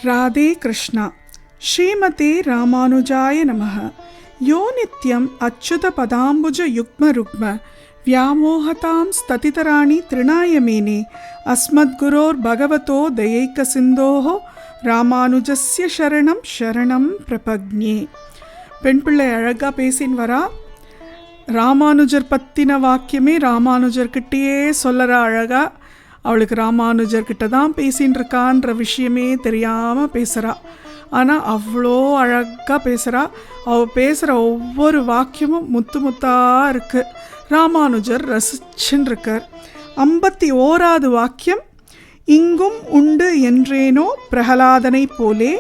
ராதே கிருஷ்ணா. ஸ்ரீமதே ராமானுஜாய நமः. யோ நித்யம் அச்சுத பதாம்புஜ யுக்ம ருக்ம வியாமோகதாம் ஸ்ததிதராணி திருணாய மேனே அஸ்மத் குரோர் பகவதோ தயைக்க சிந்தோஹோ ராமானுஜஸ்ய சரணம் சரணம் பிரபக்ஞே. பெண் பிள்ளை அழகாக பேசின்னு வரா. ராமானுஜர் பற்றின வாக்கியமே ராமானுஜர்கிட்டயே சொல்லற அழகா. அவளுக்கு ராமானுஜர்கிட்ட தான் பேசின்னு இருக்கான்ற விஷயமே தெரியாமல் பேசுகிறா. ஆனால் அவ்வளோ அழகாக பேசுகிறா. அவள் பேசுகிற ஒவ்வொரு வாக்கியமும் முத்து முத்தாக இருக்குது. ராமானுஜர் ரசிச்சுன்னு இருக்கார். 51வது வாக்கியம். இங்கும் உண்டு என்றேனோ பிரகலாதனை போலே,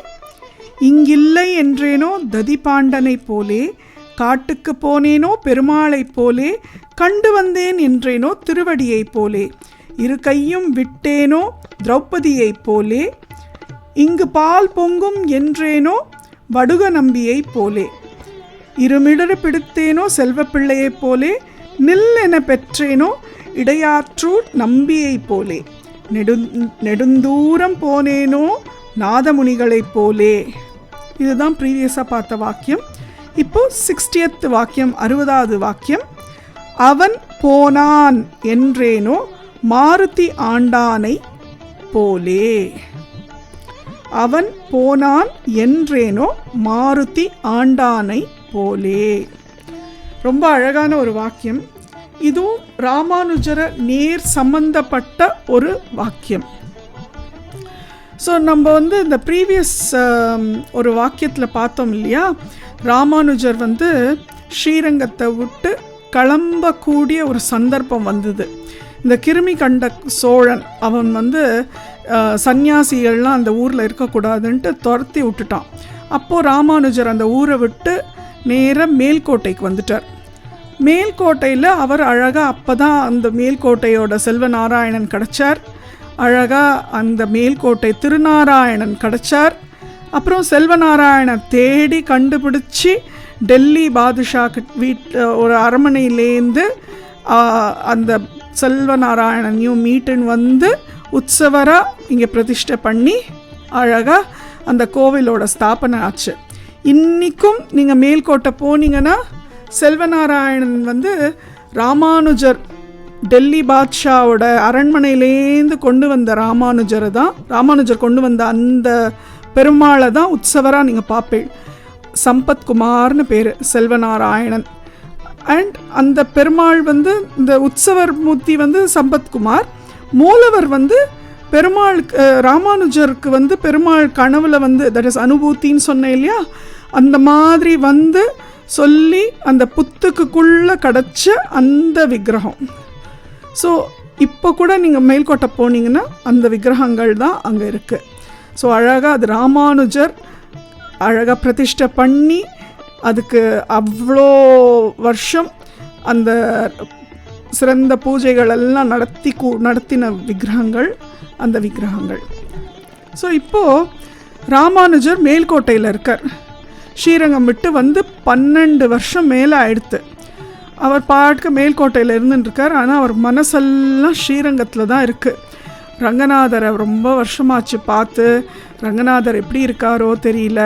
இங்கில்லை என்றேனோ ததிபாண்டனை போலே, காட்டுக்கு போனேனோ பெருமாளை போலே, கண்டு வந்தேன் என்றேனோ திருவடியை போலே, இரு கையும் விட்டேனோ திரௌபதியை போலே, இங்கு பால் பொங்கும் என்றேனோ வடுக நம்பியை போலே, இருமிடறு பிடித்தேனோ செல்வப்பிள்ளையைப் போலே, நில் என பெற்றேனோ இடையாற்றூர் நம்பியை போலே, நெடுந்தூரம் போனேனோ நாதமுனிகளைப் போலே. இதுதான் ப்ரீவியஸாக பார்த்த வாக்கியம். இப்போ 60th வாக்கியம், 60வது வாக்கியம். அவன் போனான் என்றேனோ மாருதி ஆண்டானை போலே. அவன் போனான் என்றேனோ மாருதி ஆண்டானை போலே. ரொம்ப அழகான ஒரு வாக்கியம். இதுவும் ராமானுஜர நேர் சம்பந்தப்பட்ட ஒரு வாக்கியம். ஸோ நம்ம இந்த ப்ரீவியஸ் ஒரு வாக்கியத்தில் பார்த்தோம் இல்லையா, ராமானுஜர் ஸ்ரீரங்கத்தை விட்டு கிளம்பக்கூடிய ஒரு சந்தர்ப்பம் வந்தது. இந்த கிருமி கண்ட சோழன் அவன் சன்னியாசிகள்லாம் அந்த ஊரில் இருக்கக்கூடாதுன்ட்டு துரத்தி விட்டுட்டான். அப்போது ராமானுஜர் அந்த ஊரை விட்டு நேராக மேல்கோட்டைக்கு வந்துட்டார். மேல்கோட்டையில் அவர் அழகாக அப்போ தான் அந்த மேல்கோட்டையோட செல்வநாராயணன் கிடச்சார். அழகாக அந்த மேல்கோட்டை திருநாராயணன் கிடச்சார். அப்புறம் செல்வநாராயணன் தேடி கண்டுபிடிச்சி டெல்லி பாதுஷா ஒரு அரண்மனையிலேருந்து அந்த செல்வநாராயணனையும் மீட்டுன்னு உற்சவராக இங்கே பிரதிஷ்டை பண்ணி அழகாக அந்த கோவிலோட ஸ்தாபனை ஆச்சு. இன்றைக்கும் நீங்கள் மேல்கோட்டை போனீங்கன்னா செல்வநாராயணன் ராமானுஜர் டெல்லி பாத்ஷாவோட அரண்மனையிலேருந்து கொண்டு வந்த ராமானுஜர் கொண்டு வந்த அந்த பெருமாளை தான் உற்சவராக நீங்கள் பார்ப்பேன். சம்பத்குமார்னு பேர் செல்வநாராயணன். அண்ட் அந்த பெருமாள் இந்த உற்சவர் மூர்த்தி சம்பத்குமார். மூலவர் பெருமாளுக்கு ராமானுஜருக்கு பெருமாள் கனவுல தட் இஸ் அனுபூத்தின்னு சொன்னேன் இல்லையா, அந்த மாதிரி சொல்லி அந்த புத்துக்குள்ளே கிடச்ச அந்த விக்கிரகம். ஸோ இப்போ கூட நீங்கள் மேல்கோட்டை போனீங்கன்னா அந்த விக்கிரகங்கள் தான் அங்கே இருக்குது. ஸோ அழகாக அது ராமானுஜர் அழகாக பிரதிஷ்டை பண்ணி அதுக்கு அவ்வளோ வருஷம் அந்த சிறந்த பூஜைகள் எல்லாம் நடத்தின விக்கிரகங்கள் அந்த விக்கிரகங்கள். ஸோ இப்போது ராமானுஜர் மேல்கோட்டையில் இருக்கார். ஸ்ரீரங்கம் விட்டு 12 வருஷம் மேலே ஆயிடுத்து. அவர் பாட்டுக்கு மேல்கோட்டையில் இருந்துட்டுருக்கார். ஆனால் அவர் மனசெல்லாம் ஸ்ரீரங்கத்தில் தான் இருக்குது. ரங்கநாதரை ரொம்ப வருஷமாச்சு பார்த்து. ரங்கநாதர் எப்படி இருக்காரோ தெரியல,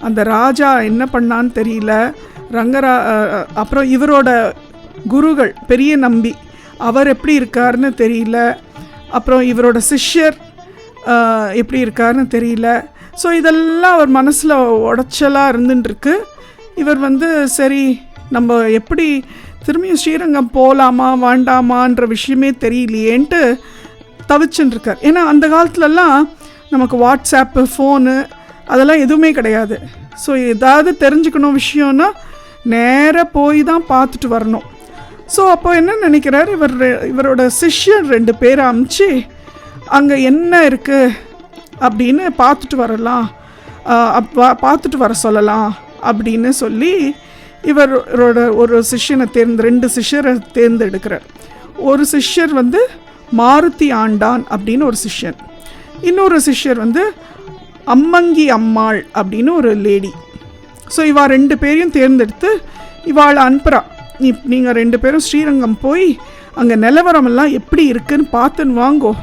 அந்த ராஜா என்ன பண்ணான்னு தெரியல. அப்புறம் இவரோட குருகள் பெரிய நம்பி அவர் எப்படி இருக்காருன்னு தெரியல. அப்புறம் இவரோட சிஷ்யர் எப்படி இருக்காருன்னு தெரியல. ஸோ இதெல்லாம் அவர் மனசில் உடச்சலாக இருந்துட்டுருக்கு. இவர் சரி நம்ம எப்படி திரும்பியும் ஸ்ரீரங்கம் போகலாமா வேண்டாமான்ற விஷயமே தெரியலையேன்ட்டு தவிச்சுட்டுருக்கார். ஏன்னா அந்த காலத்துலலாம் நமக்கு வாட்ஸ்அப்பு ஃபோனு அதெல்லாம் எதுவுமே கிடையாது. ஸோ ஏதாவது தெரிஞ்சுக்கணும் விஷயம்னா நேராக போய் தான் பார்த்துட்டு வரணும். ஸோ அப்போ என்ன நினைக்கிறார், இவரோட சிஷ்யர் 2 பேரை அமுச்சு அங்கே என்ன இருக்குது அப்படின்னு பார்த்துட்டு வர சொல்லலாம் அப்படின்னு சொல்லி இவரோட ஒரு சிஷ்யனை 2 சிஷ்யரை தேர்ந்தெடுக்கிறார். ஒரு சிஷ்யர் மாருதி ஆண்டான் அப்படின்னு ஒரு சிஷ்யன். இன்னொரு சிஷ்யர் அம்மங்கி அம்மாள் அப்படின்னு ஒரு லேடி. ஸோ இவா 2 பேரையும் தேர்ந்தெடுத்து இவாளை அனுப்புகிறா. நீங்கள் 2 பேரும் ஸ்ரீரங்கம் போய் அங்கே நிலவரமெல்லாம் எப்படி இருக்குன்னு பார்த்துன்னு வாங்கோ.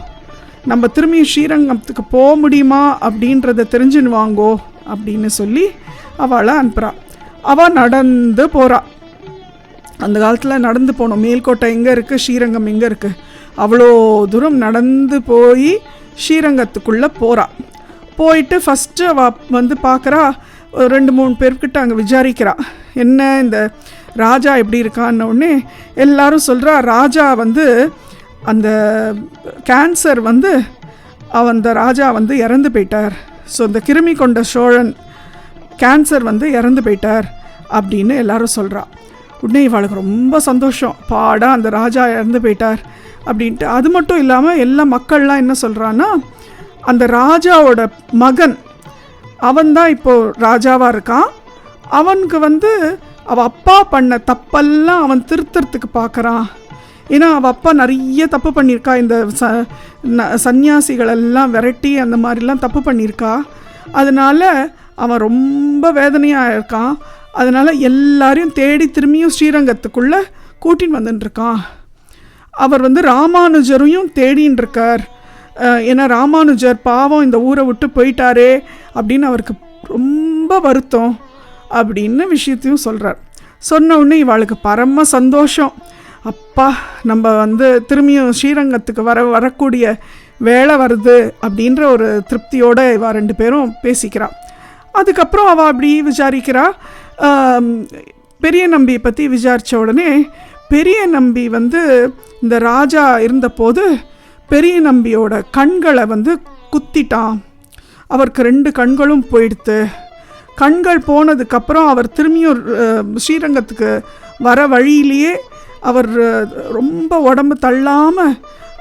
நம்ம திரும்பி ஸ்ரீரங்கத்துக்கு போக முடியுமா அப்படின்றத தெரிஞ்சுன்னு வாங்கோ அப்படின்னு சொல்லி அவளை அனுப்புகிறாள். அவள் நடந்து போகிறாள். அந்த காலத்தில் நடந்து போனோம். மேல்கோட்டை எங்கே இருக்குது, ஸ்ரீரங்கம் எங்கே இருக்குது, அவ்வளோ தூரம் நடந்து போய் ஸ்ரீரங்கத்துக்குள்ளே போகிறாள். போயிட்டு ஃபஸ்ட்டு அவள் வந்து பார்க்குறா, 2-3 பேர்கிட்ட அங்கே விசாரிக்கிறா, என்ன இந்த ராஜா எப்படி இருக்கான்னொடனே எல்லாரும் சொல்கிறா, ராஜா வந்து அந்த கேன்சர் வந்து அந்த ராஜா வந்து இறந்து போயிட்டார். ஸோ இந்த கிருமி கொண்ட சோழன் கேன்சர் வந்து இறந்து போயிட்டார் அப்படின்னு எல்லாரும் சொல்கிறா. உடனே இவளுக்கு ரொம்ப சந்தோஷம், பாடா அந்த ராஜா இறந்து போயிட்டார் அப்படின்ட்டு. அது மட்டும் இல்லாமல் எல்லா மக்கள்லாம் என்ன சொல்கிறான்னா, அந்த ராஜாவோட மகன் அவன்தான் இப்போது ராஜாவாக இருக்கான். அவனுக்கு வந்து அவள் அப்பா பண்ண தப்பெல்லாம் அவன் திருத்தறதுக்கு பார்க்குறான். ஏன்னா அவள் அப்பா நிறைய தப்பு பண்ணியிருக்கா, இந்த சன்னியாசிகளெல்லாம் விரட்டி அந்த மாதிரிலாம் தப்பு பண்ணியிருக்கா. அதனால் அவன் ரொம்ப வேதனையாக இருக்கான். அதனால் எல்லாரையும் தேடி திரும்பியும் ஸ்ரீரங்கத்துக்குள்ளே கூட்டின்னு வந்துட்டுருக்கான். அவர் வந்து ராமானுஜரையும் தேடின்னு இருக்கார். ஏன்னா ராமானுஜர் பாவம் இந்த ஊரை விட்டு போயிட்டாரே அப்படின்னு அவருக்கு ரொம்ப வருத்தம் அப்படின்னு விஷயத்தையும் சொல்கிறார். சொன்ன உடனே இவளுக்கு பரம சந்தோஷம். அப்பா, நம்ம வந்து திரும்பியும் ஸ்ரீரங்கத்துக்கு வரக்கூடிய வேலை வருது அப்படின்ற ஒரு திருப்தியோடு இவள் 2 பேரும் பேசிக்கிறாள். அதுக்கப்புறம் அவள் அப்படி விசாரிக்கிறா. பெரிய நம்பியை பற்றி விசாரித்த உடனே பெரிய நம்பி வந்து இந்த ராஜா இருந்தபோது பெரிய நம்பியோட கண்களை வந்து குத்திட்டான். அவருக்கு 2 கண்களும் போயிடுத்து. கண்கள் போனதுக்கப்புறம் அவர் திரும்பியும் ஸ்ரீரங்கத்துக்கு வர வழியிலேயே அவர் ரொம்ப உடம்பு தள்ளாமல்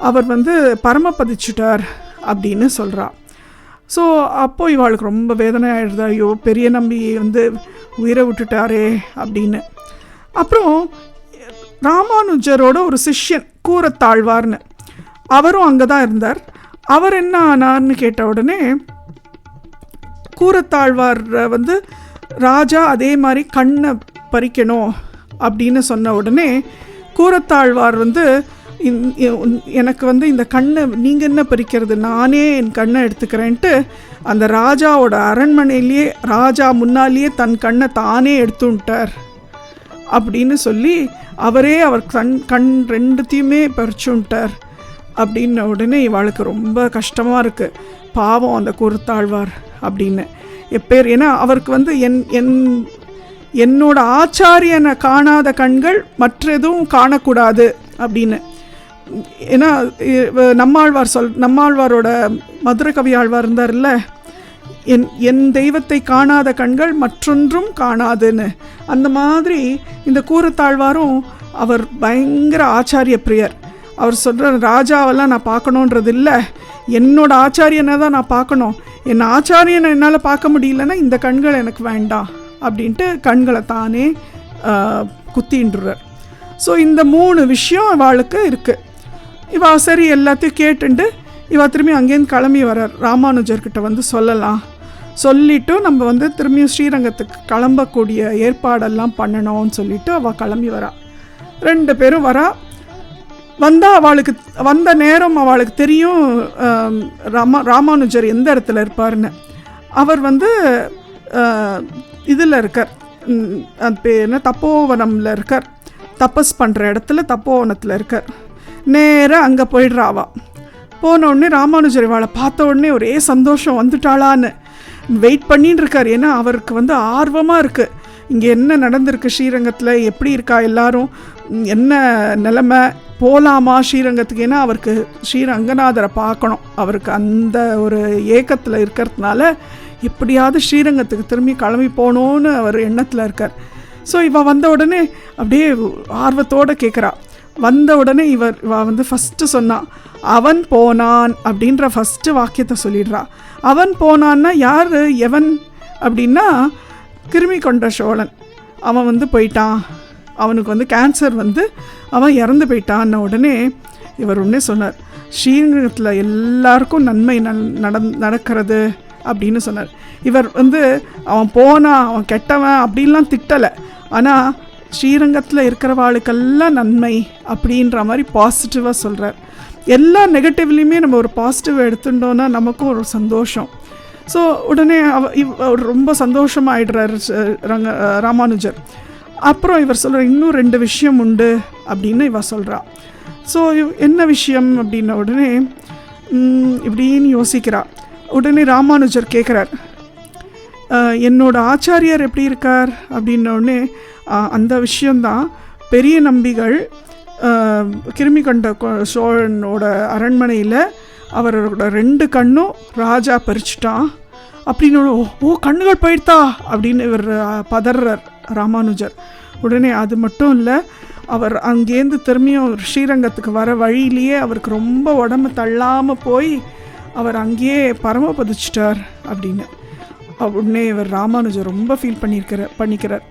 அவர் வந்து பரமபதிச்சுட்டார் அப்படின்னு சொல்கிறா. ஸோ அப்போது இவாளுக்கு ரொம்ப வேதனை ஆகிடுது, ஐயோ பெரிய நம்பி வந்து உயிரை விட்டுட்டாரே அப்படின்னு. அப்புறம் ராமானுஜரோட ஒரு சிஷ்யன் கூரத்தாழ்வார்னு, அவரும் அங்கே தான் இருந்தார். அவர் என்ன ஆனார்னு கேட்ட உடனே கூரத்தாழ்வார் வந்து ராஜா அதே மாதிரி கண்ணை பறிக்கணும் அப்படின்னு சொன்ன உடனே கூரத்தாழ்வார் வந்து எனக்கு வந்து இந்த கண்ணை நீங்கள் என்ன பறிக்கிறது, நானே என் கண்ணை எடுத்துக்கிறேன்ட்டு அந்த ராஜாவோட அரண்மனையிலேயே ராஜா முன்னாலேயே தன் கண்ணை தானே எடுத்துட்டார் அப்படின்னு சொல்லி அவரே அவர் கண் 2த்தையுமே பறிச்சுட்டார் அப்படின்ன உடனே இவளுக்கு ரொம்ப கஷ்டமாக இருக்குது. பாவம் அந்த கூரத்தாழ்வார் அப்படின்னு எப்பேர். ஏன்னா அவருக்கு வந்து என்னோட ஆச்சாரியனை காணாத கண்கள் மற்ற எதுவும் காணக்கூடாது அப்படின்னு. ஏன்னா நம்மாழ்வாரோட மதுரை கவி ஆழ்வார் இருந்தார்ல, என் தெய்வத்தை காணாத கண்கள் மற்றொன்றும் காணாதுன்னு. அந்த மாதிரி இந்த கூரத்தாழ்வாரும் அவர் பயங்கர ஆச்சாரிய பிரியர். அவர் சொல்கிற ராஜாவெல்லாம் நான் பார்க்கணுன்றது இல்லை, என்னோட ஆச்சாரியனை தான் நான் பார்க்கணும். என் ஆச்சாரியனை என்னால் பார்க்க முடியலன்னா இந்த கண்கள் எனக்கு வேண்டாம் அப்படின்ட்டு கண்களை தானே குத்தின்றார். ஸோ இந்த 3 விஷயம் இவாளுக்கு இருக்குது. இவா சரி எல்லாத்தையும் கேட்டுண்டு இவா திரும்பி அங்கேருந்து கிளம்பி வரார். ராமானுஜர்கிட்ட வந்து சொல்லலாம், சொல்லிவிட்டு நம்ம வந்து திரும்பியும் ஸ்ரீரங்கத்துக்கு கிளம்பக்கூடிய ஏற்பாடெல்லாம் பண்ணணும்னு சொல்லிவிட்டு அவள் கிளம்பி வரா. 2 பேரும் வரா. வந்தால் அவளுக்கு வந்த நேரம் அவளுக்கு தெரியும் ராமானுஜர் எந்த இடத்துல இருப்பார்னு. அவர் வந்து இதில் இருக்கார், அது பேர் என்ன, தப்போவனமில் இருக்கார். தபஸ் பண்ணுற இடத்துல தப்போவனத்தில் இருக்கார். நேராக அங்கே போயிடுறாவா. போன உடனே ராமானுஜர் இவாளை பார்த்த உடனே ஒரே சந்தோஷம், வந்துட்டாளான்னு வெயிட் பண்ணின்னு இருக்கார். ஏன்னா அவருக்கு வந்து ஆர்வமாக இருக்குது, இங்கே என்ன நடந்திருக்கு, ஸ்ரீரங்கத்தில் எப்படி இருக்கா எல்லாரும், என்ன நிலைமை, போகலாமா ஸ்ரீரங்கத்துக்கு. ஏன்னா அவருக்கு ஸ்ரீரங்கநாதரை பார்க்கணும். அவருக்கு அந்த ஒரு ஏக்கத்தில் இருக்கிறதுனால எப்படியாவது ஸ்ரீரங்கத்துக்கு திரும்பி கிளம்பி போகணுன்னு அவர் எண்ணத்தில் இருக்கார். ஸோ இவள் வந்த உடனே அப்படியே ஆர்வத்தோடு கேட்குறா. வந்த உடனே இவ வந்து ஃபஸ்ட்டு சொன்னான், அவன் போனான் அப்படின்ற ஃபஸ்ட்டு வாக்கியத்தை சொல்லிடுறா. அவன் போனான்னா யார், எவன் அப்படின்னா கிருமி கொண்ட சோழன். அவன் வந்து போயிட்டான், அவனுக்கு வந்து கேன்சர் வந்து அவன் இறந்து போயிட்டான்ன உடனே இவர் ஒன்றே சொன்னார், ஸ்ரீரங்கத்தில் எல்லாருக்கும் நன்மை நடக்கிறது அப்படின்னு சொன்னார். இவர் வந்து அவன் போனான், அவன் கெட்டவன் அப்படின்லாம் திட்டலை, ஆனால் ஸ்ரீரங்கத்தில் இருக்கிறவாளுக்கெல்லாம் நன்மை அப்படின்ற மாதிரி பாசிட்டிவாக சொல்கிறார். எல்லா நெகட்டிவ்லேயுமே நம்ம ஒரு பாசிட்டிவ் எடுத்துட்டோன்னா நமக்கும் ஒரு சந்தோஷம். ஸோ உடனே அவர் ரொம்ப சந்தோஷமாயிடுறார் ராமானுஜர். அப்புறம் இவர் சொல்கிற இன்னும் 2 விஷயம் உண்டு அப்படின்னு இவர் சொல்கிறா. ஸோ என்ன விஷயம் அப்படின்ன உடனே இப்படின்னு யோசிக்கிறா. உடனே ராமானுஜர் கேட்குறார், என்னோட ஆச்சாரியார் எப்படி இருக்கார் அப்படின்ன உடனே அந்த விஷயந்தான். பெரிய நம்பிகள் கிருமி கண்ட சோழனோட அரண்மனையில் அவரோட 2 கண்ணும் ராஜா பறிச்சுட்டான் அப்படின்னு. ஓ கண்ணுகள் போயிட்டா அப்படின்னு இவர் பதறார் ராமானுஜர். உடனே அது மட்டும் இல்லை, அவர் அங்கேருந்து திரும்பியும் ஸ்ரீரங்கத்துக்கு வர வழியிலேயே அவருக்கு ரொம்ப உடம்பு தள்ளாமல் போய் அவர் அங்கேயே பரமபதிச்சிட்டார் அப்படின்னு. உடனே இவர் ராமானுஜர் ரொம்ப ஃபீல் பண்ணிக்கிறார்.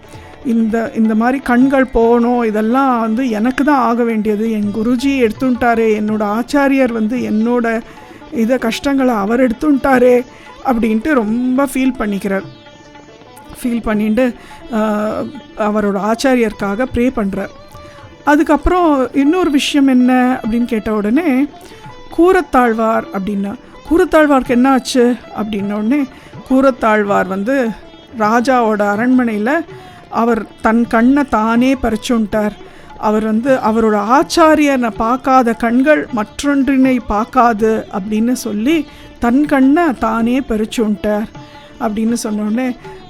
இந்த மாதிரி கண்கள் போகணும், இதெல்லாம் வந்து எனக்கு தான் ஆக வேண்டியது, என் குருஜி எடுத்துட்டாரே, என்னோட ஆச்சாரியர் வந்து என்னோட இதை கஷ்டங்களை அவர் எடுத்துட்டாரே அப்படின்ட்டு ரொம்ப ஃபீல் பண்ணிட்டு அவரோட ஆச்சாரியருக்காக ப்ரே பண்ணுறார். அதுக்கப்புறம் இன்னொரு விஷயம் என்ன அப்படின்னு கேட்ட உடனே கூரத்தாழ்வார் அப்படின்னா, கூரத்தாழ்வாருக்கு என்ன ஆச்சு அப்படின்ன உடனே கூரத்தாழ்வார் வந்து ராஜாவோட அரண்மனையில் அவர் தன் கண்ணை தானே பறிச்சுட்டார். அவர் வந்து அவரோட ஆச்சாரியனை பார்க்காத கண்கள் மற்றொன்றினை பார்க்காது அப்படின்னு சொல்லி தன் கண்ணை தானே பறிச்சுட்டார் அப்படின்னு சொன்னோடனே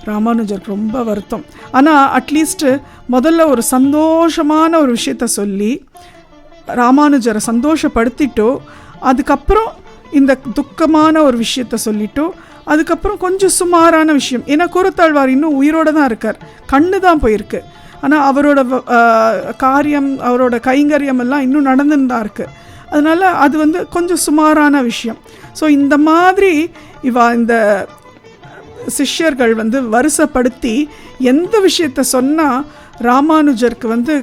ராமானுஜருக்கு ரொம்ப வருத்தம். ஆனால் அட்லீஸ்ட்டு முதல்ல ஒரு சந்தோஷமான ஒரு விஷயத்த சொல்லி ராமானுஜரை சந்தோஷப்படுத்திட்டோ, அதுக்கப்புறம் இந்த துக்கமான ஒரு விஷயத்த சொல்லிட்டோ, அதுக்கப்புறம் கொஞ்சம் சுமாரான விஷயம். ஏன்னா கூரத்தாழ்வார் இன்னும் உயிரோடு தான் இருக்கார், கண்ணு தான் போயிருக்கு. ஆனால் அவரோட காரியம், அவரோட கைங்கரியம் எல்லாம் இன்னும் நடந்துன்னு தான் இருக்குது. அதனால் அது வந்து கொஞ்சம் சுமாரான விஷயம். ஸோ இந்த மாதிரி இந்த சிஷ்யர்கள் வந்து வரிசைப்படுத்தி எந்த விஷயத்த சொன்னால் ராமானுஜருக்கு வந்து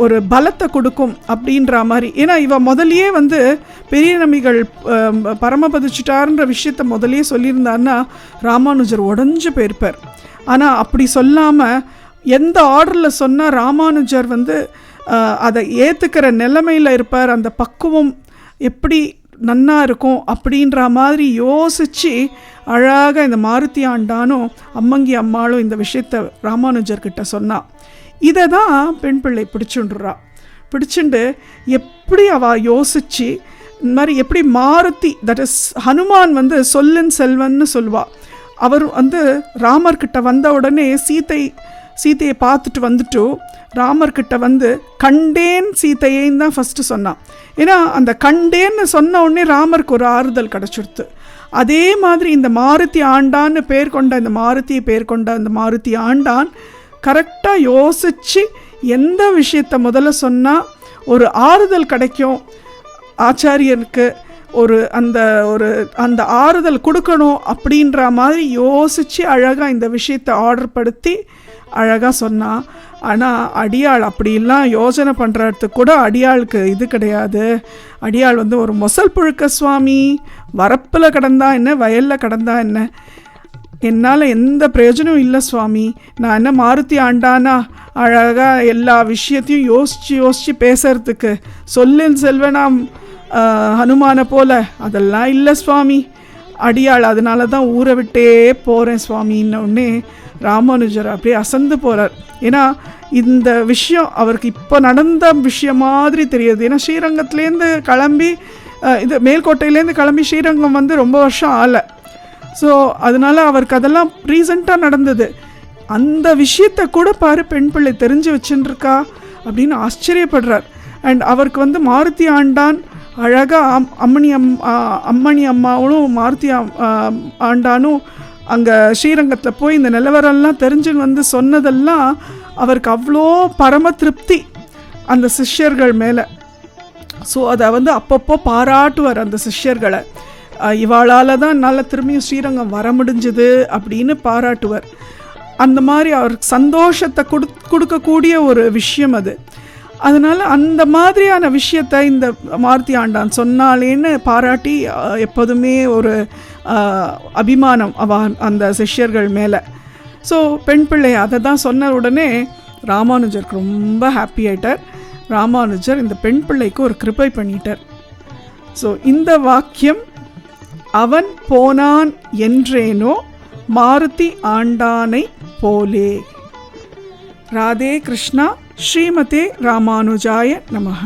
ஒரு பலத்தை கொடுக்கும் அப்படின்ற மாதிரி. ஏன்னா முதலையே வந்து பெரிய நம்பிகள் பரமபதிச்சுட்டார்ன்ற விஷயத்த முதலையே சொல்லியிருந்தாருன்னா ராமானுஜர் உடஞ்சு போயிருப்பார். ஆனால் அப்படி சொல்லாமல் எந்த ஆர்டரில் சொன்னால் ராமானுஜர் வந்து அதை ஏற்றுக்கிற நிலைமையில் இருப்பார், அந்த பக்குவம் எப்படி நன்னா இருக்கும் அப்படின்ற மாதிரி யோசித்து அழகாக இந்த மாருதி ஆண்டானும் அம்மங்கி அம்மாளும் இந்த விஷயத்தை ராமானுஜர்கிட்ட சொன்னான். இதை தான் பெண் பிள்ளை பிடிச்சுண்டு எப்படி அவள் யோசித்து இந்த மாதிரி எப்படி மாருதி, தட் இஸ் ஹனுமான் வந்து சொல்லின் செல்வன்னு சொல்லுவாள். அவர் வந்து ராமர்கிட்ட வந்த உடனே சீதையை பார்த்துட்டு வந்துட்டு ராமர்கிட்ட வந்து கண்டேன் சீதையைன்னு தான் ஃபஸ்ட்டு சொன்னான். ஏன்னா அந்த கண்டேன்னு சொன்ன உடனே ராமருக்கு ஒரு ஆறுதல் கிடச்சிடுத்து. அதே மாதிரி இந்த மாருதி ஆண்டான்னு பேர் கொண்ட இந்த மாருதி ஆண்டான் கரெக்டாக யோசித்து எந்த விஷயத்தை முதல்ல சொன்னால் ஒரு ஆறுதல் கிடைக்கும் ஆச்சாரியருக்கு, அந்த ஆறுதல் கொடுக்கணும் அப்படின்ற மாதிரி யோசித்து அழகாக இந்த விஷயத்தை ஆர்டர் படுத்தி அழகாக சொன்னான். ஆனால் அடியாள் அப்படிலாம் யோசனை பண்ணுறதுக்கு கூட அடியாளுக்கு இது கிடையாது. அடியாள் வந்து ஒரு மொசல் புழுக்க சுவாமி, வரப்பில் கிடந்தா என்ன, வயலில் கிடந்தா என்ன, என்னால் எந்த பிரயோஜனம் இல்லை சுவாமி, நான் என்ன மாருதி ஆண்டானா அழகாக எல்லா விஷயத்தையும் யோசித்து பேசுறதுக்கு சொல்லின் செல்வனாம் ஹனுமானை போல அதெல்லாம் இல்லை சுவாமி அடியாள், அதனால தான் ஊரை விட்டே போகிறேன் சுவாமின்னொடனே ராமானுஜர் அப்படியே அசந்து போகிறார். ஏன்னா இந்த விஷயம் அவருக்கு இப்போ நடந்த விஷயம் மாதிரி தெரியுது. ஏன்னா ஸ்ரீரங்கத்துலேருந்து கிளம்பி இது மேல்கோட்டையிலேருந்து கிளம்பி ஸ்ரீரங்கம் வந்து ரொம்ப வருஷம் ஆகலை. ஸோ அதனால் அவருக்கு அதெல்லாம் ரீசெண்டாக நடந்தது. அந்த விஷயத்தை கூட பாரு பெண் பிள்ளை தெரிஞ்சு வச்சுருக்கா அப்படின்னு ஆச்சரியப்படுறார். அண்ட் அவருக்கு வந்து மாருதி ஆண்டான் அழகாக அம்மணி அம்மாவும் மாருதி ஆண்டானும் அங்கே ஸ்ரீரங்கத்தில் போய் இந்த நிலவரெல்லாம் தெரிஞ்சுன்னு வந்து சொன்னதெல்லாம் அவருக்கு அவ்வளோ பரம திருப்தி அந்த சிஷ்யர்கள் மேலே. ஸோ அதை வந்து அப்பப்போ பாராட்டுவார் அந்த சிஷ்யர்களை. இவாளால் தான் என்னால் திரும்பியும் ஸ்ரீரங்கம் வர முடிஞ்சுது அப்படின்னு பாராட்டுவார். அந்த மாதிரி அவருக்கு சந்தோஷத்தை கொடுக்கக்கூடிய ஒரு விஷயம் அது. அதனால் அந்த மாதிரியான விஷயத்தை இந்த மாருதி ஆண்டான் சொன்னாலேன்னு பாராட்டி எப்போதுமே ஒரு அபிமானம் அந்த சிஷ்யர்கள் மேலே. ஸோ பெண் பிள்ளை அதை தான் சொன்ன உடனே ராமானுஜருக்கு ரொம்ப ஹாப்பி ஆகிட்டார். ராமானுஜர் இந்த பெண் பிள்ளைக்கு ஒரு கிருபை பண்ணிட்டார். ஸோ இந்த வாக்கியம் அவன் போனான் என்றேனோ மாருதி ஆண்டானை போலே. ராதே கிருஷ்ணா. ஸ்ரீமதே ராமானுஜாய நமஹ.